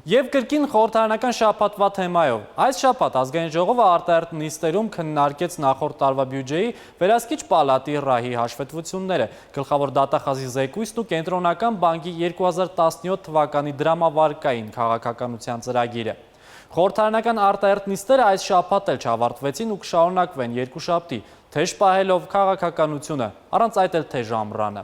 Եվ կրկին խորհրդարանական շաբաթվա թեմայով։ Այս շաբաթ ազգային ժողովը արտահերթ նիստերում քննարկեց նախորդ տարվա բյուջեի վերահսկիչ պալատի ռահի հաշվետվությունները, գլխավոր դատախազի զեկույցն ու կենտրոնական բանկի 2017 թվականի դրամավարկային քաղաքականության ծրագիրը։ Խորհրդարանական արտահերթ նիստերը այս շաբաթ էլ չավարտվեցին ու կշարունակվեն երկուշաբթի, թեժ պահելով քաղաքականությունը, առանց այդ էլ թեժ ամռանը։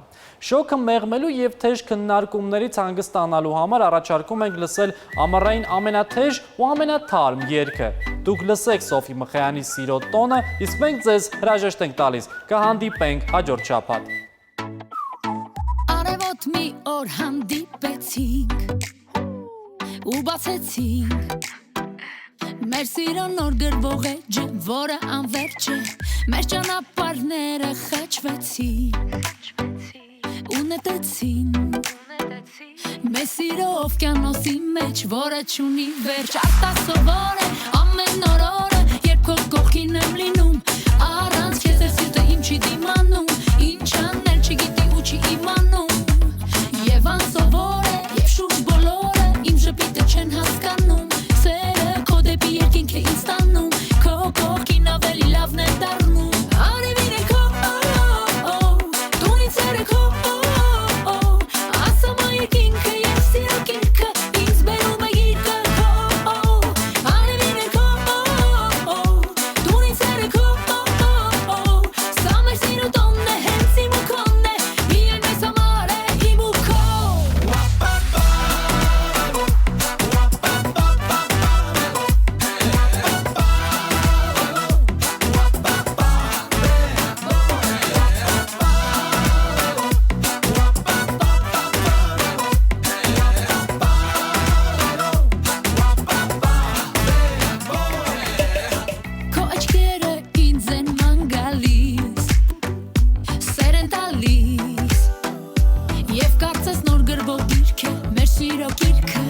Շոկը մեղմելու և թեժ քննարկումներից հանգստանալու համար առաջարկում ենք լսել ամառային ամենաթեժ ու ամենաթարմ երգը։ Դուք լսեք Սոֆի Մխայանի սիրո տոնը, իսկ մենք ձեզ հրաժեշտ ենք տալիս, կհանդիպենք հաջորդ շաբաթ։ Արևոտ մի օր հանդիպեցինք ու բացեցինք մեր սիրո նոր գրվող էջը, որը անվերջ է, մեր ճանապարհները խաչվեցին ու նետեցին մեզ սիրո օվկիանոսի մեջ, որը չունի վերջ, արտասովոր է ամեն օրը, երբ քո կողքին եմ լինում, առանց քեզ էլ սիրտը իմ չի դիմանում, ինչ անել չգիտի ու չի իմանում, եւ անսովոր է, եւ շուրջ բոլորը իմ ժպիտը չեն հասկանում, սերը քո դեպի երկինք է ինձ տանում, քո կողքին ավելի լավն է դառնում, արևին է քո, տուն ինձ սերը քո, ասա մա երկինքը եւ սիրո գիրքը, ինձ բերում է գիրքը քո, արևին է քո, տուն ինձ սերը քո, սա մեր սիրո տոնն է, հենց իմ ու քոնն է, միայն մեզ համար է իմ ու քո։ Քո աչքերը ինձ են ման գալիս, սեր են տալիս, և կարծես նոր գրվող գիրք է, մեր սիրո գիրքը,